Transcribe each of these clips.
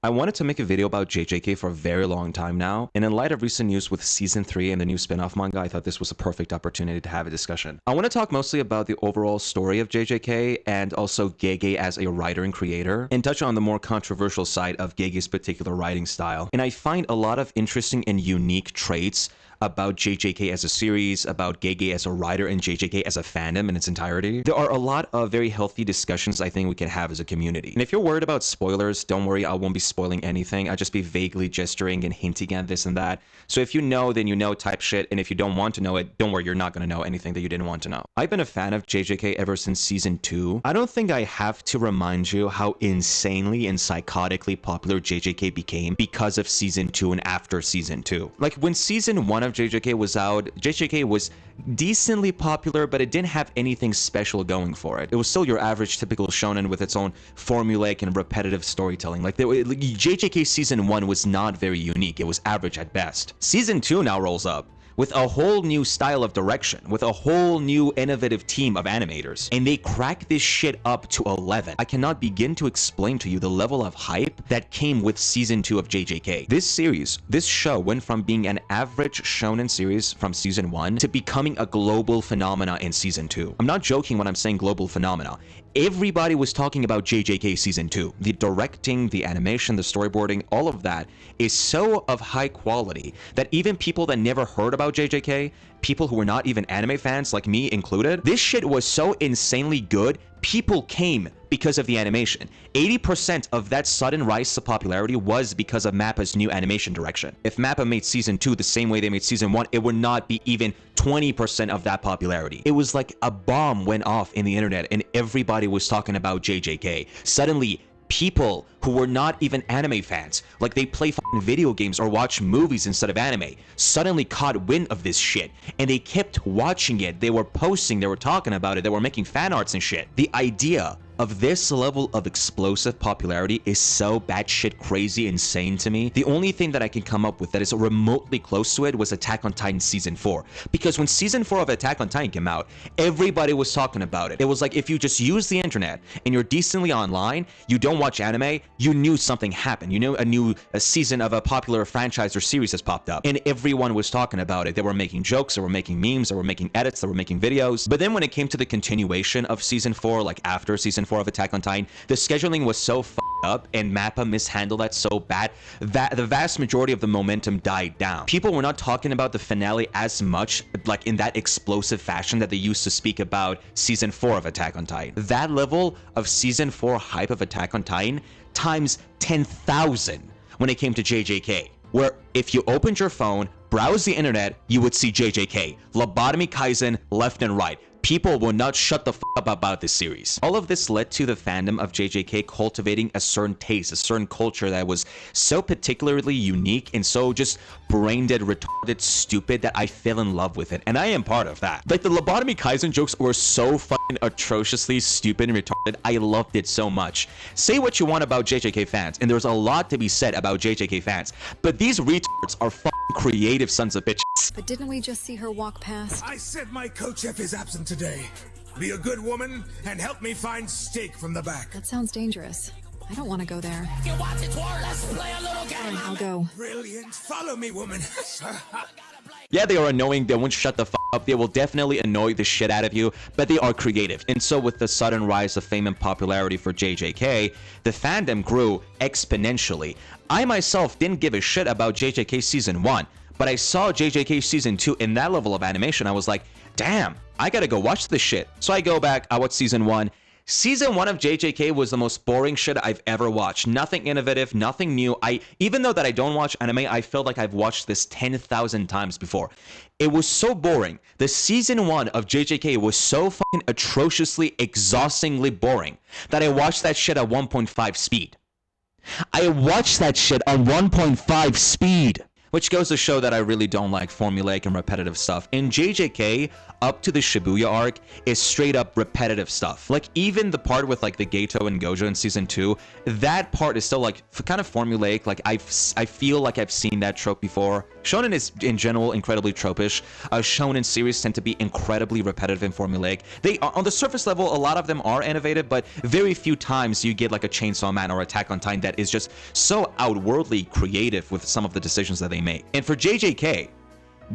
I wanted to make a video about JJK for a very long time now, and in light of recent news with Season 3 and the new spin-off manga, I thought this was a perfect opportunity to have a discussion. I want to talk mostly about the overall story of JJK and also GEGE as a writer and creator, and touch on the more controversial side of GEGE's particular writing style. And I find a lot of interesting and unique traits about JJK as a series, about GEGE as a writer, and JJK as a fandom in its entirety. There are a lot of very healthy discussions I think we can have as a community. And if you're worried about spoilers, don't worry, I won't be spoiling anything. I'll just be vaguely gesturing and hinting at this and that. So if you know, then you know type shit, and if you don't want to know it, don't worry, you're not going to know anything that you didn't want to know. I've been a fan of JJK ever since Season 2. I don't think I have to remind you how insanely and psychotically popular JJK became because of Season 2 and after Season 2. Like, when Season 1 of JJK was out, JJK was decently popular, but it didn't have anything special going for it. It was still your average typical shonen with its own formulaic and repetitive storytelling. Like, JJK Season 1 was not very unique. It was average at best. Season 2 now rolls up with a whole new style of direction, with a whole new innovative team of animators, and they crack this shit up to 11. I cannot begin to explain to you the level of hype that came with Season 2 of JJK. This show went from being an average shonen series from Season 1 to becoming a global phenomena in Season 2. I'm not joking when I'm saying global phenomena. Everybody was talking about JJK Season 2. The directing, the animation, the storyboarding, all of that is so of high quality that even people that never heard about JJK, people who were not even anime fans, like me included, this shit was so insanely good, people came because of the animation. 80% of that sudden rise to popularity was because of MAPPA's new animation direction. If MAPPA made Season 2 the same way they made Season 1, it would not be even 20% of that popularity. It was like a bomb went off in the internet and everybody was talking about JJK. Suddenly, people who were not even anime fans, like they play fucking video games or watch movies instead of anime, suddenly caught wind of this shit and they kept watching it. They were posting, they were talking about it, they were making fan arts and shit. The idea of this level of explosive popularity is so batshit crazy insane to me. The only thing that I can come up with that is remotely close to it was Attack on Titan Season 4. Because when Season 4 of Attack on Titan came out, everybody was talking about it. It was like if you just use the internet and you're decently online, you don't watch anime, you knew something happened. You knew a season of a popular franchise or series has popped up. And everyone was talking about it. They were making jokes, they were making memes, they were making edits, they were making videos. But then when it came to the continuation of Season 4, like after Season 4 of Attack on Titan, the scheduling was so fucked up and MAPPA mishandled that so bad that the vast majority of the momentum died down. People were not talking about the finale as much, like in that explosive fashion that they used to speak about Season 4 of Attack on Titan. That level of Season 4 hype of Attack on Titan times 10,000 when it came to JJK, where if you opened your phone, browse the internet, you would see JJK, Lobotomy Kaisen left and right. People will not shut the f up about this series. All of this led to the fandom of JJK cultivating a certain taste, a certain culture that was so particularly unique and so just brain dead, retarded, stupid that I fell in love with it. And I am part of that. Like, the Lobotomy Kaisen jokes were so fucking atrociously stupid and retarded. I loved it so much. Say what you want about JJK fans, and there's a lot to be said about JJK fans, but these retards are fucking creative sons of bitches. But didn't we just see her walk past? I said my co-chef is absent today. Be a good woman and help me find steak from the back. That sounds dangerous. I don't want to go there. Fine, I'll go. Brilliant. Follow me, woman. Yeah, they are annoying. They won't shut the f up. They will definitely annoy the shit out of you, but they are creative. And so with the sudden rise of fame and popularity for JJK, the fandom grew exponentially. I myself didn't give a shit about JJK Season 1, but I saw JJK Season 2 in that level of animation. I was like, damn, I gotta go watch this shit. So I go back, I watch Season 1. Season 1 of JJK was the most boring shit I've ever watched. Nothing innovative, nothing new. Even though that I don't watch anime, I felt like I've watched this 10,000 times before. It was so boring. The Season 1 of JJK was so fucking atrociously, exhaustingly boring that I watched that shit at 1.5 speed. I watched that shit on 1.5 speed. Which goes to show that I really don't like formulaic and repetitive stuff. In JJK, up to the Shibuya arc is straight up repetitive stuff. Like, even the part with like the Geto and Gojo in Season 2, that part is still like kind of formulaic. Like, I feel like I've seen that trope before. Shonen is, in general, incredibly tropish. Shonen series tend to be incredibly repetitive and formulaic. They are, on the surface level, a lot of them are innovative, but very few times you get like a Chainsaw Man or Attack on Titan that is just so outwardly creative with some of the decisions that they make. And for JJK,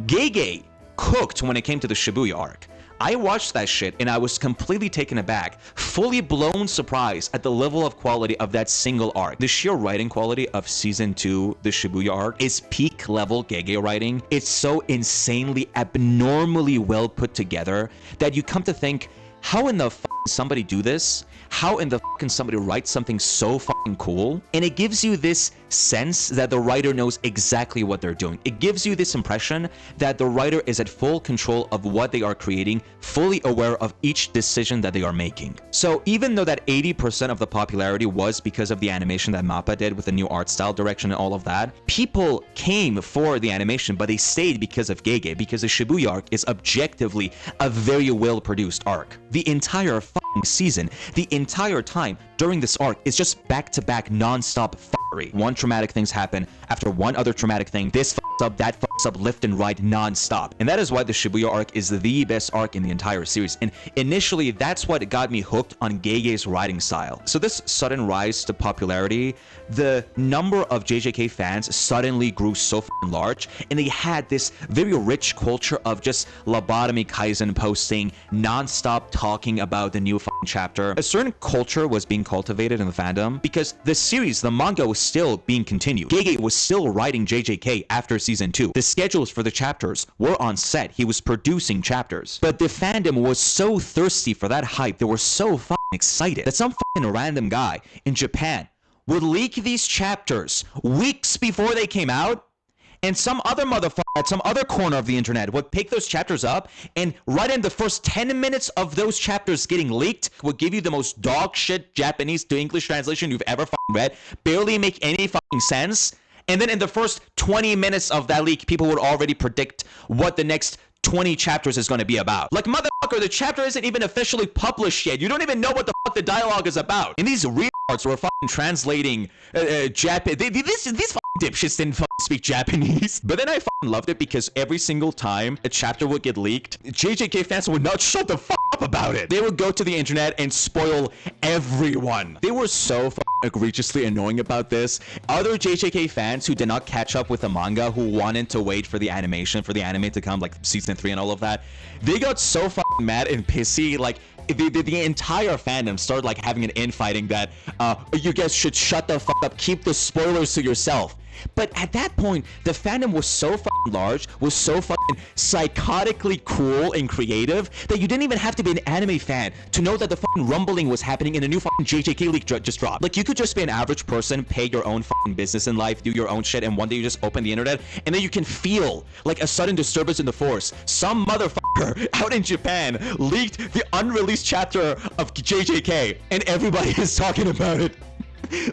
GEGE cooked when it came to the Shibuya arc. I watched that shit and I was completely taken aback, fully blown surprise at the level of quality of that single arc. The sheer writing quality of season 2, the Shibuya arc, is peak level GEGE writing. It's so insanely, abnormally well put together that you come to think, how in the f somebody do this? How in the f can somebody write something so fucking cool? And it gives you this sense that the writer knows exactly what they're doing. It gives you this impression that the writer is at full control of what they are creating, fully aware of each decision that they are making. So even though that 80% of the popularity was because of the animation that MAPPA did with the new art style direction and all of that, people came for the animation, but they stayed because of GEGE, because the Shibuya arc is objectively a very well-produced arc. The entire fucking season, the entire time during this arc is just back-to-back non-stop fuckery. One traumatic things happen after one other traumatic thing. This fucks up, that fucks up, left and right, non-stop. And that is why the Shibuya arc is the best arc in the entire series. And initially, that's what got me hooked on GEGE's writing style. So this sudden rise to popularity, the number of JJK fans suddenly grew so fucking large, and they had this very rich culture of just lobotomy Kaisen posting, non-stop talking about the new fucking chapter. A certain culture was being cultivated in the fandom because the series, the manga, was still being continued. GEGE was still writing JJK after season 2. The schedules for the chapters were on set. He was producing chapters. But the fandom was so thirsty for that hype, they were so fucking excited that some fucking random guy in Japan would leak these chapters weeks before they came out, and some other motherfucker at some other corner of the internet would pick those chapters up, and right in the first 10 minutes of those chapters getting leaked would give you the most dog shit Japanese to English translation you've ever fucking read, barely make any fucking sense. And then in the first 20 minutes of that leak, people would already predict what the next 20 chapters is going to be about. Like, motherfucker, the chapter isn't even officially published yet. You don't even know what the fuck the dialogue is about. And these retards were fucking translating Japanese. These fucking dipshits didn't fucking speak Japanese. But then I fucking loved it because every single time a chapter would get leaked, JJK fans would not shut the fuck up about it. They would go to the internet and spoil everyone. They were so fucking egregiously annoying about this. Other JJK fans who did not catch up with the manga, who wanted to wait for the animation, for the anime to come, like season 3 and all of that, they got so fucking mad and pissy. Like, the entire fandom started like having an infighting that you guys should shut the fuck up, keep the spoilers to yourself. But at that point, the fandom was so fucking large, was so fucking psychotically cool and creative that you didn't even have to be an anime fan to know that the fucking rumbling was happening in a new fucking JJK leak just dropped. Like, you could just be an average person, pay your own fucking business in life, do your own shit, and one day you just open the internet, and then you can feel like a sudden disturbance in the force. Some motherfucker out in Japan leaked the unreleased chapter of JJK, and everybody is talking about it.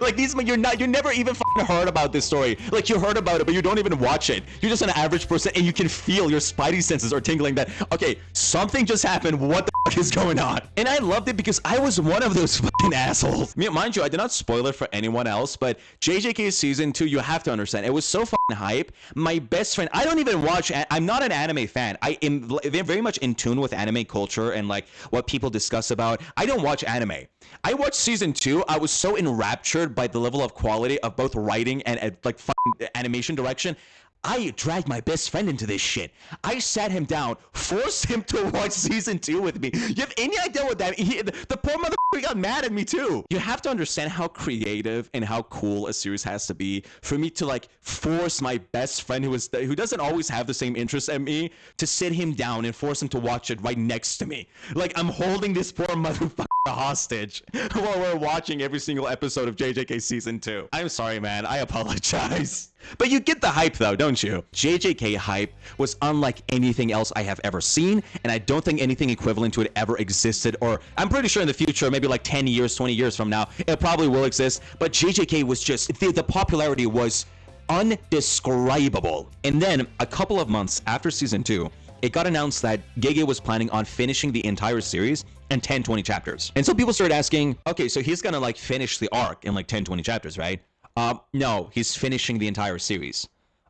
Like, these, you never even fucking heard about this story. Like, you heard about it, but you don't even watch it. You're just an average person, and you can feel your spidey senses are tingling that, okay, something just happened. What the fuck is going on? And I loved it because I was one of those fucking assholes. Mind you, I did not spoil it for anyone else, but JJK season 2, you have to understand, it was so fucking hype. My best friend, I don't even watch, I'm not an anime fan. I am very much in tune with anime culture and like what people discuss about. I don't watch anime. I watched season 2. I was so enraptured by the level of quality of both writing and like fucking animation direction. I dragged my best friend into this shit. I sat him down, forced him to watch season 2 with me. You have any idea what that means? The poor motherfucker got mad at me too. You have to understand how creative and how cool a series has to be for me to like force my best friend who doesn't always have the same interests as me to sit him down and force him to watch it right next to me. Like, I'm holding this poor motherfucker hostage while we're watching every single episode of JJK season 2. I'm sorry, man. I apologize. But you get the hype though, don't you? JJK hype was unlike anything else I have ever seen, and I don't think anything equivalent to it ever existed, or I'm pretty sure in the future, maybe like 10 years, 20 years from now, it probably will exist, but JJK was just, the popularity was undescribable. And then a couple of months after season 2, it got announced that GEGE was planning on finishing the entire series in 10-20 chapters. And so people started asking, okay, so he's gonna like finish the arc in like 10-20 chapters, right? No, he's finishing the entire series.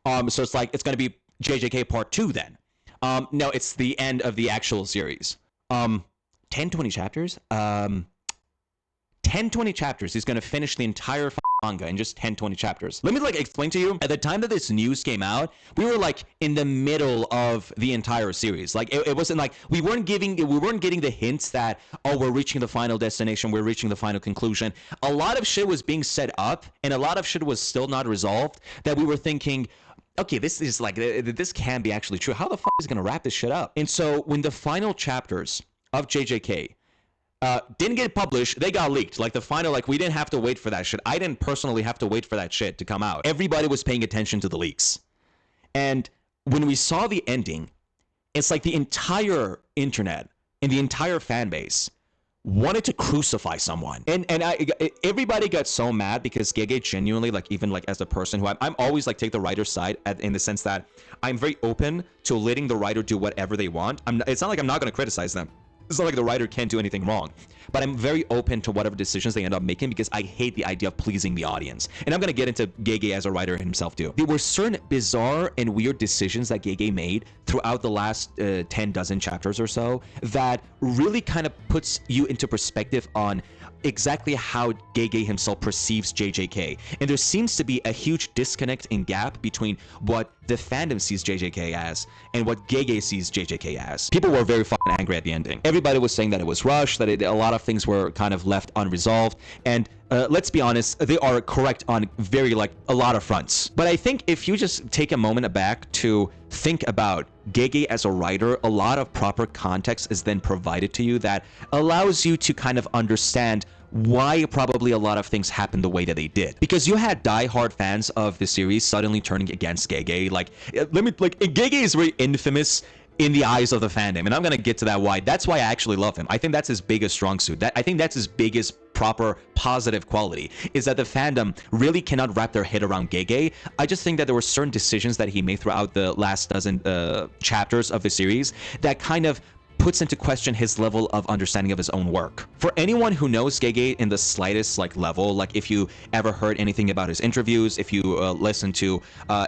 So it's like it's going to be JJK Part 2 then. No, it's the end of the actual series. 10, 20 chapters? 10, 20 chapters. He's going to finish the entire manga in just 10, 20 chapters. Let me like explain to you. At the time that this news came out, we were like in the middle of the entire series. Like it wasn't like we weren't getting the hints that, oh, we're reaching the final destination, we're reaching the final conclusion. A lot of shit was being set up and a lot of shit was still not resolved that we were thinking, okay, this is like, this can be actually true. How the fuck is it gonna wrap this shit up? And so when the final chapters of JJK didn't get published, they got leaked. Like the final, like we didn't have to wait for that shit. I didn't personally have to wait for that shit to come out. Everybody was paying attention to the leaks. And when we saw the ending, it's like the entire internet and the entire fan base wanted to crucify someone. And everybody got so mad because GEGE genuinely, like even like as a person who I'm always like take the writer's side in the sense that I'm very open to letting the writer do whatever they want. It's not like I'm not going to criticize them. It's not like the writer can't do anything wrong, but I'm very open to whatever decisions they end up making because I hate the idea of pleasing the audience. And I'm going to get into GEGE as a writer himself too. There were certain bizarre and weird decisions that GEGE made throughout the last 10 dozen chapters or so that really kind of puts you into perspective on exactly how GEGE himself perceives JJK. And there seems to be a huge disconnect and gap between what the fandom sees JJK as and what GEGE sees JJK as. People were very fucking angry at the ending. Everybody was saying that it was rushed, that a lot of things were kind of left unresolved. And let's be honest, they are correct on very like a lot of fronts. But I think if you just take a moment back to think about GEGE as a writer, a lot of proper context is then provided to you that allows you to kind of understand why probably a lot of things happened the way that they did. Because you had diehard fans of the series suddenly turning against GEGE. Like, GEGE is very infamous in the eyes of the fandom, and I'm gonna get to that why. That's why I actually love him. I think that's his biggest strong suit. I think that's his biggest proper positive quality, is that the fandom really cannot wrap their head around GEGE. I just think that there were certain decisions that he made throughout the last dozen chapters of the series that kind of puts into question his level of understanding of his own work. For anyone who knows GEGE in the slightest like level, like if you ever heard anything about his interviews, if you listen to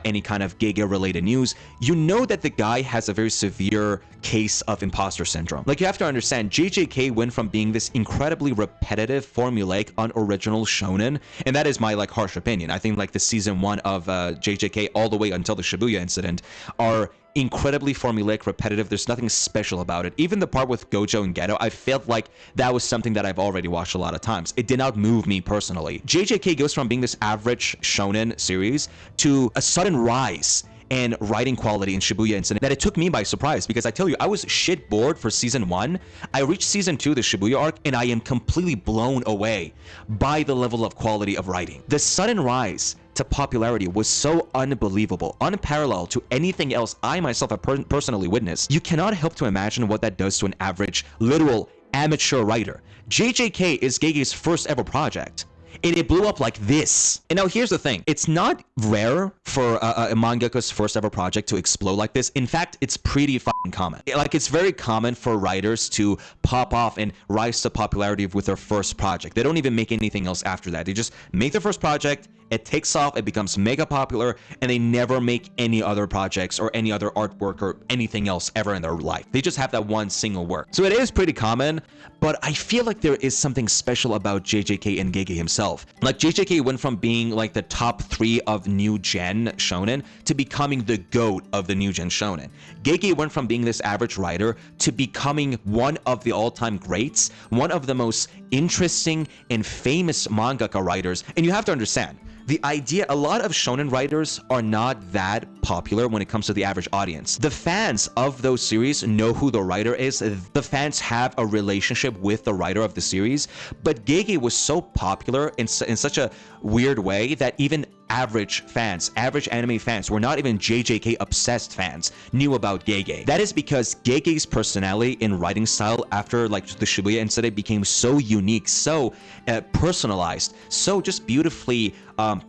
any kind of GEGE related news, you know that the guy has a very severe case of imposter syndrome. Like you have to understand, JJK went from being this incredibly repetitive, formulaic, unoriginal shonen, and that is my like harsh opinion. I think like the season 1 of JJK all the way until the Shibuya incident are incredibly formulaic, repetitive. There's nothing special about it. Even the part with Gojo and Geto, I felt like that was something that I've already watched a lot of times. It did not move me personally. JJK goes from being this average shonen series to a sudden rise and writing quality in Shibuya incident that it took me by surprise, because I tell you, I was shit bored for season 1. I reached season 2, the Shibuya arc, and I am completely blown away by the level of quality of writing. The sudden rise to popularity was so unbelievable, unparalleled to anything else I myself have personally witnessed. You cannot help to imagine what that does to an average, literal amateur writer. JJK is GEGE's first ever project, and it blew up like this. And now here's the thing. It's not rare for a mangaka's first ever project to explode like this. In fact, it's pretty fucking common. Like, it's very common for writers to pop off and rise to popularity with their first project. They don't even make anything else after that. They just make their first project, it takes off, it becomes mega popular, and they never make any other projects or any other artwork or anything else ever in their life. They just have that one single work. So it is pretty common, but I feel like there is something special about JJK and GEGE himself. Like, JJK went from being like the top 3 of new gen shonen to becoming the GOAT of the new gen shonen. GEGE went from being this average writer to becoming one of the all-time greats, one of the most interesting and famous mangaka writers. And you have to understand, the idea, a lot of shonen writers are not that popular when it comes to the average audience. The fans of those series know who the writer is. The fans have a relationship with the writer of the series. But GEGE was so popular in such a weird way that even average fans, average anime fans, were not even JJK obsessed fans, knew about GEGE. That is because GEGE's personality and writing style after like the Shibuya incident became so unique, so personalized, so just beautifully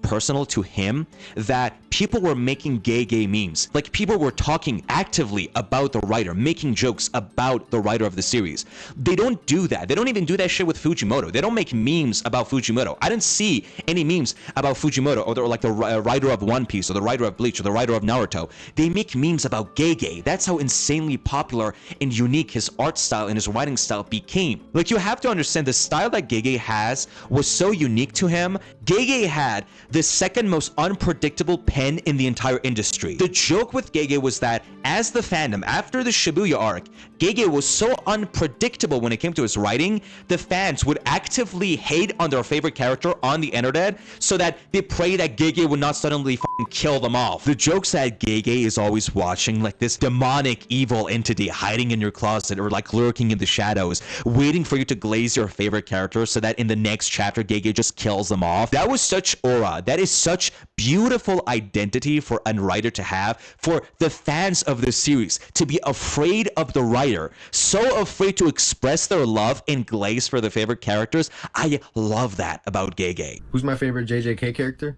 personal to him that people were making gay memes. Like, people were talking actively about the writer, making jokes about the writer of the series. They don't do that. They don't even do that shit with Fujimoto. They don't make memes about Fujimoto. I didn't see any memes about Fujimoto or like the writer of One Piece or the writer of Bleach or the writer of Naruto. They make memes about Gege. That's how insanely popular and unique his art style and his writing style became. Like, you have to understand, the style that Gege has was so unique to him. Gege had the second most unpredictable pen in the entire industry. The joke with Gege was that as the fandom, after the Shibuya arc, Gege was so unpredictable when it came to his writing, the fans would actively hate on their favorite character on the internet so that they pray that Gege would not suddenly kill them off. The joke's that Gege is always watching like this demonic evil entity hiding in your closet or like lurking in the shadows, waiting for you to glaze your favorite character so that in the next chapter Gege just kills them off. That was such aura. That is such beautiful identity for a writer to have, for the fans of the series to be afraid of the writer, so afraid to express their love and glaze for the favorite characters. I love that about Gege. Who's my favorite JJK character?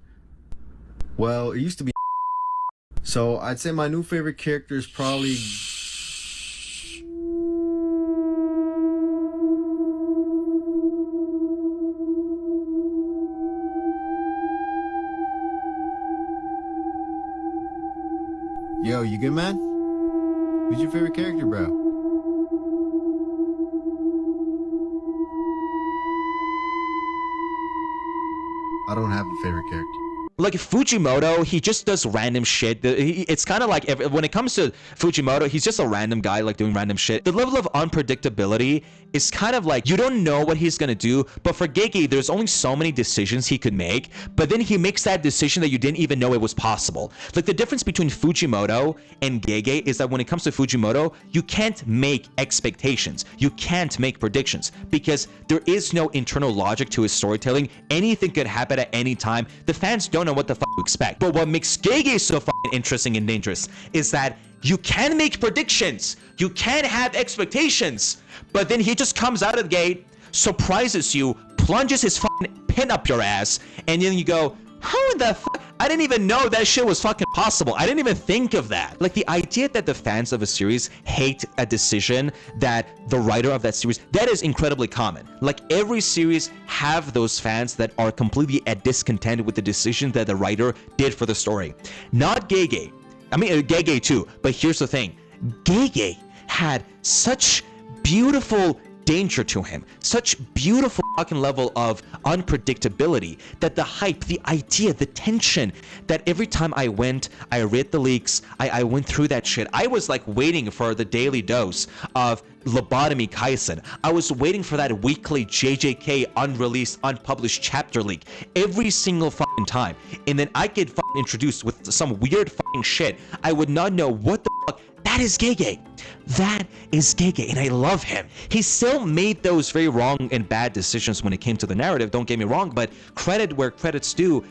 Well, it used to be so I'd say my new favorite character is probably Yo, you good, man? Who's your favorite character, bro? I don't have a favorite character. Like Fujimoto, he just does random shit. It's kind of like when it comes to Fujimoto, he's just a random guy like doing random shit. The level of unpredictability is kind of like you don't know what he's gonna do. But for Gege, there's only so many decisions he could make, but then he makes that decision that you didn't even know it was possible. Like, the difference between Fujimoto and Gege is that when it comes to Fujimoto, you can't make expectations. You can't make predictions because there is no internal logic to his storytelling. Anything could happen at any time. The fans don't know what the fuck to expect. But what makes Gege so fucking interesting and dangerous is that you can make predictions, you can have expectations, but then he just comes out of the gate, surprises you, plunges his fucking pin up your ass, and then you go, how in the fuck? I didn't even know that shit was fucking possible. I didn't even think of that. Like, the idea that the fans of a series hate a decision that the writer of that series, that is incredibly common. Like, every series have those fans that are completely at discontent with the decision that the writer did for the story. Not Gege. I mean, Gege too, but here's the thing. Gege had such beautiful danger to him, such beautiful fucking level of unpredictability, that the hype, the idea, the tension, that every time I read the leaks, I went through that shit. I was like waiting for the daily dose of Lobotomy Kaisen. I was waiting for that weekly JJK unreleased, unpublished chapter leak every single fucking time. And then I get fucking introduced with some weird fucking shit. I would not know what the fuck. That is Gege. That is Gege, and I love him. He still made those very wrong and bad decisions when it came to the narrative, don't get me wrong, but credit where credit's due.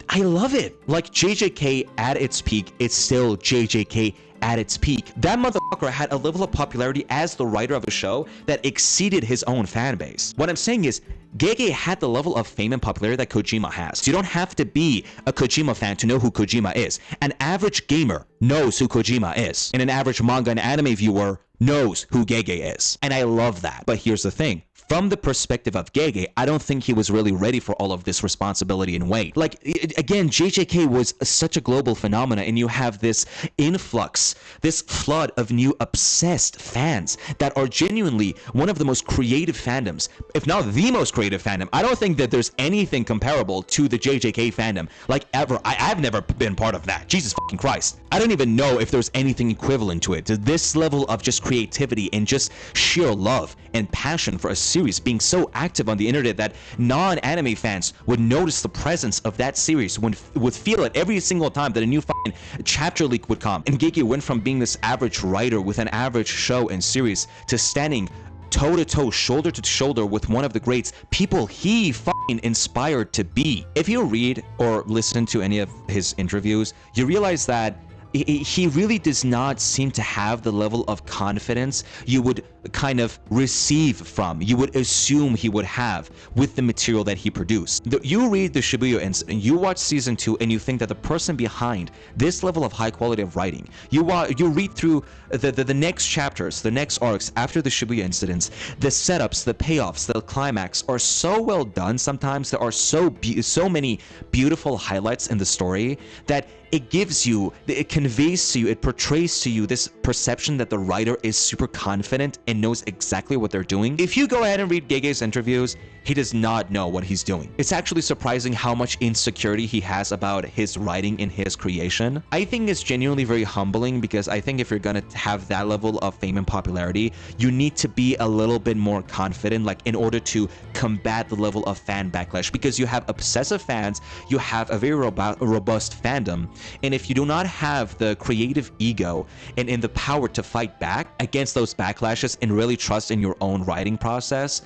I love it. Like, JJK at its peak, it's still JJK at its peak. That motherfucker had a level of popularity as the writer of a show that exceeded his own fan base. What I'm saying is, Gege had the level of fame and popularity that Kojima has. You don't have to be a Kojima fan to know who Kojima is. An average gamer knows who Kojima is, and an average manga and anime viewer knows who Gege is. And I love that. But here's the thing. From the perspective of Gege, I don't think he was really ready for all of this responsibility and weight. Like, again, JJK was such a global phenomenon, and you have this influx, this flood of new obsessed fans that are genuinely one of the most creative fandoms, if not the most creative fandom. I don't think that there's anything comparable to the JJK fandom, like, ever. I've never been part of that. Jesus fucking Christ. I don't even know if there's anything equivalent to it. To this level of just creativity and just sheer love and passion for a series being so active on the internet that non-anime fans would notice the presence of that series, would feel it every single time that a new fucking chapter leak would come. And Gege went from being this average writer with an average show and series to standing toe-to-toe, shoulder-to-shoulder with one of the greats, people he fucking inspired to be. If you read or listen to any of his interviews, you realize that he really does not seem to have the level of confidence you would kind of receive from, you would assume he would have with the material that he produced. You read the Shibuya incident, you watch season 2, and you think that the person behind this level of high quality of writing, you read through the next chapters, the next arcs after the Shibuya incidents, the setups, the payoffs, the climax are so well done. Sometimes there are so many beautiful highlights in the story that it gives you, it conveys to you, it portrays to you this perception that the writer is super confident and knows exactly what they're doing. If you go ahead and read Gege's interviews, he does not know what he's doing. It's actually surprising how much insecurity he has about his writing and his creation. I think it's genuinely very humbling, because I think if you're gonna have that level of fame and popularity, you need to be a little bit more confident, like in order to combat the level of fan backlash, because you have obsessive fans, you have a very robust fandom, and if you do not have the creative ego and the power to fight back against those backlashes and really trust in your own writing process,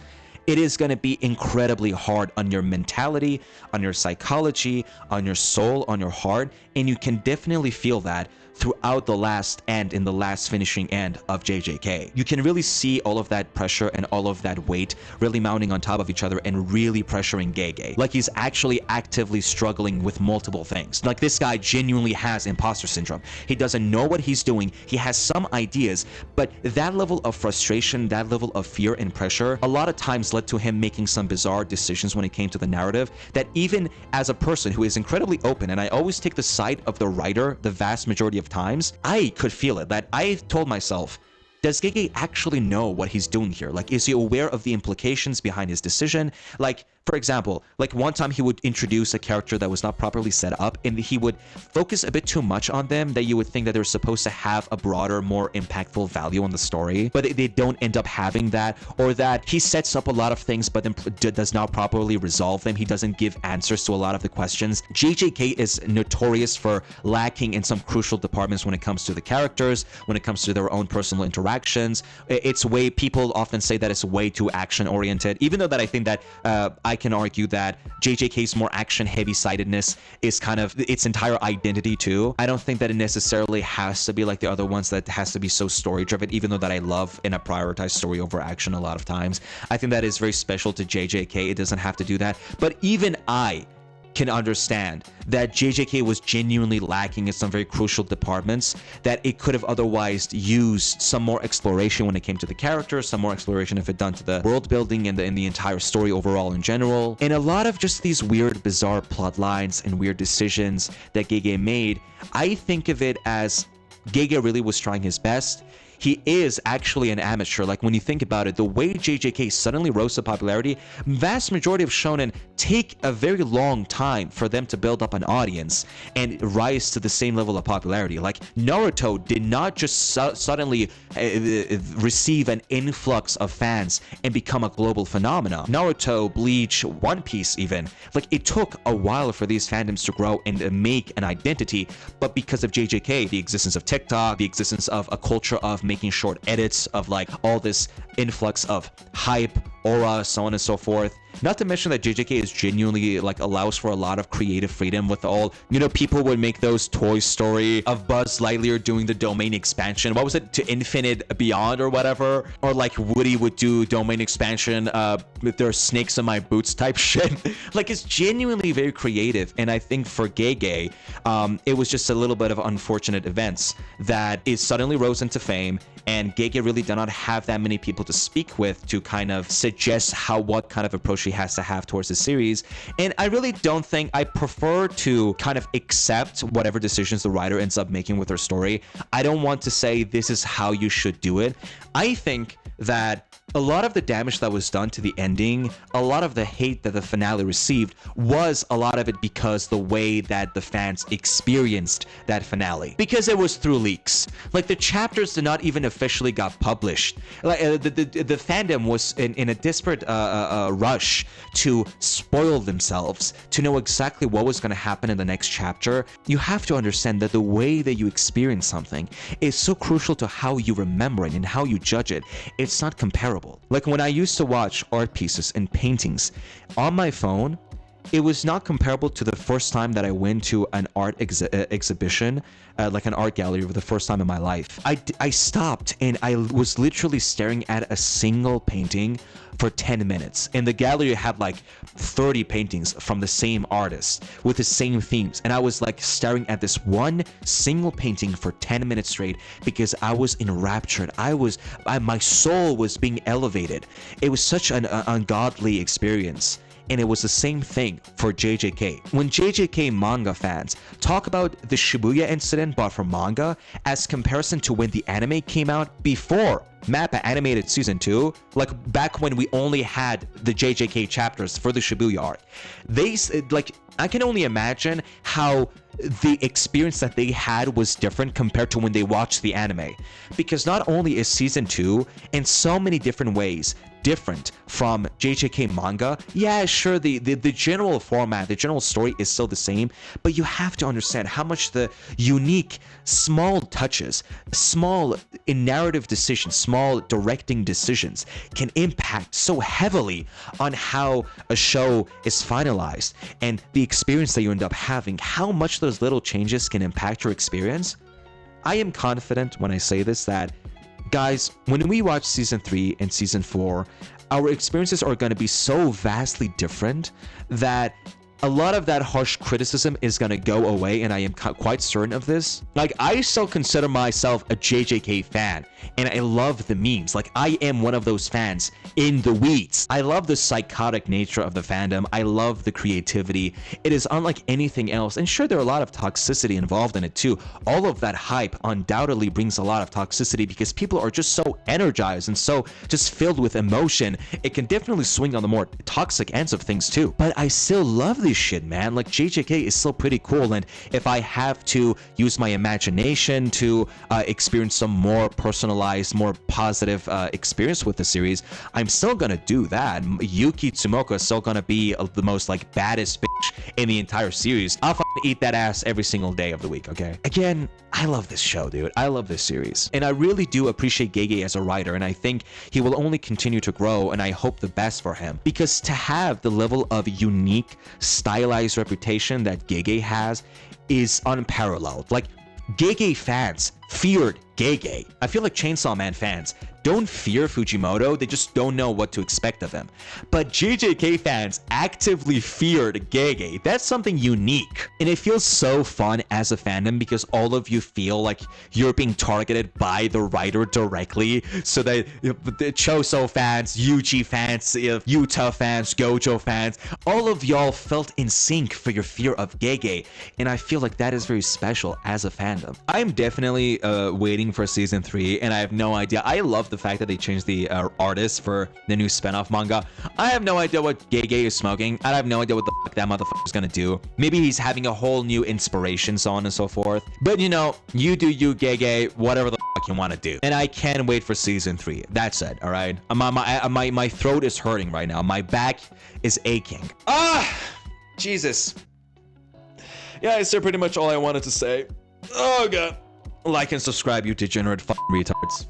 it is going to be incredibly hard on your mentality, on your psychology, on your soul, on your heart, and you can definitely feel that throughout the last end, in the last finishing end of JJK. You can really see all of that pressure and all of that weight really mounting on top of each other and really pressuring Gege. Like he's actually actively struggling with multiple things. Like this guy genuinely has imposter syndrome. He doesn't know what he's doing. He has some ideas, but that level of frustration, that level of fear and pressure, a lot of times led to him making some bizarre decisions when it came to the narrative that even as a person who is incredibly open, and I always take the side of the writer the vast majority of times, I could feel it. That I told myself, does Gege actually know what he's doing here? Like, is he aware of the implications behind his decision? Like, for example, like one time he would introduce a character that was not properly set up, and he would focus a bit too much on them, that you would think that they're supposed to have a broader, more impactful value on the story, but they don't end up having that, or that he sets up a lot of things but then does not properly resolve them. He doesn't give answers to a lot of the questions. JJK is notorious for lacking in some crucial departments when it comes to the characters, when it comes to their own personal interactions. People often say that it's way too action oriented, even though that I think that I can argue that JJK's more action heavy-sidedness is kind of its entire identity too. I don't think that it necessarily has to be like the other ones, that has to be so story driven, even though that I love and I prioritize story over action a lot of times. I think that is very special to JJK. It doesn't have to do that, but even I can understand that JJK was genuinely lacking in some very crucial departments, that it could have otherwise used some more exploration when it came to the characters, some more exploration if it done to the world building and the entire story overall in general. And a lot of just these weird, bizarre plot lines and weird decisions that Gege made, I think of it as Gege really was trying his best. He is actually an amateur. Like when you think about it, the way JJK suddenly rose to popularity, vast majority of shonen take a very long time for them to build up an audience and rise to the same level of popularity. Like Naruto did not just suddenly receive an influx of fans and become a global phenomenon. Naruto, Bleach, One Piece even, like it took a while for these fandoms to grow and make an identity, but because of JJK, the existence of TikTok, the existence of a culture of making short edits, of like all this influx of hype, aura, so on and so forth. Not to mention that JJK is genuinely like allows for a lot of creative freedom with all, you know, people would make those Toy Story of Buzz Lightyear doing the domain expansion. What was it? To Infinite Beyond or whatever? Or like Woody would do domain expansion with their snakes in my boots type shit. Like it's genuinely very creative. And I think for Gege, it was just a little bit of unfortunate events that it suddenly rose into fame, and Gege really did not have that many people to speak with to kind of suggest what kind of approach he has to have towards the series. And I really don't think, I prefer to kind of accept whatever decisions the writer ends up making with her story. I don't want to say this is how you should do it. I think that a lot of the damage that was done to the ending, a lot of the hate that the finale received, was a lot of it because the way that the fans experienced that finale. Because it was through leaks. Like the chapters did not even officially got published. Like the fandom was in a desperate rush to spoil themselves, to know exactly what was going to happen in the next chapter. You have to understand that the way that you experience something is so crucial to how you remember it and how you judge it. It's not comparable. Like when I used to watch art pieces and paintings on my phone, it was not comparable to the first time that I went to an art exhibition, like an art gallery for the first time in my life. I stopped and I was literally staring at a single painting for 10 minutes. And the gallery had like 30 paintings from the same artist with the same themes. And I was like staring at this one single painting for 10 minutes straight because I was enraptured. My soul was being elevated. It was such an ungodly experience. And it was the same thing for JJK. When JJK manga fans talk about the Shibuya incident but for manga as comparison to when the anime came out before MAPPA animated season 2, like back when we only had the JJK chapters for the Shibuya arc, I can only imagine how the experience that they had was different compared to when they watched the anime. Because not only is season 2 in so many different ways different from JJK manga, yeah, sure, the general format, the general story is still the same, but you have to understand how much the unique small touches, small narrative decisions, small directing decisions can impact so heavily on how a show is finalized and the experience that you end up having, how much those little changes can impact your experience. I am confident when I say this that, guys, when we watch season 3 and season 4, our experiences are going to be so vastly different that a lot of that harsh criticism is going to go away, and I am quite certain of this. Like, I still consider myself a JJK fan, and I love the memes. Like, I am one of those fans in the weeds. I love the psychotic nature of the fandom. I love the creativity. It is unlike anything else, and sure, there are a lot of toxicity involved in it too. All of that hype undoubtedly brings a lot of toxicity because people are just so energized and so just filled with emotion. It can definitely swing on the more toxic ends of things too. But I still love this shit, man. Like, JJK is still pretty cool, and if I have to use my imagination to experience some more personalized, more positive experience with the series, I'm still gonna do that. Yuki Tsumoka is still gonna be the most like baddest bitch in the entire series. I'll eat that ass every single day of the week, okay? Again, I love this show, dude. I love this series. And I really do appreciate GEGE as a writer, and I think he will only continue to grow, and I hope the best for him. Because to have the level of unique, stylized reputation that GEGE has is unparalleled. Like, GEGE fans feared GEGE. I feel like Chainsaw Man fans don't fear Fujimoto, they just don't know what to expect of him. But JJK fans actively feared GEGE. That's something unique. And it feels so fun as a fandom because all of you feel like you're being targeted by the writer directly. So that the Choso fans, Yuji fans, Yuta fans, Gojo fans, all of y'all felt in sync for your fear of GEGE. And I feel like that is very special as a fandom. I'm definitely waiting for season 3, and I have no idea. I love the fact that they changed the artist for the new spin-off manga. I have no idea what GEGE is smoking. I have no idea what the fuck that motherfucker is gonna do. Maybe he's having a whole new inspiration, so on and so forth. But you know, you do you, GEGE, whatever the fuck you want to do. And I can't wait for season 3. That's it, all right? My throat is hurting right now. My back is aching. Jesus. Yeah, that's pretty much all I wanted to say. Oh god. Like and subscribe, you degenerate retards.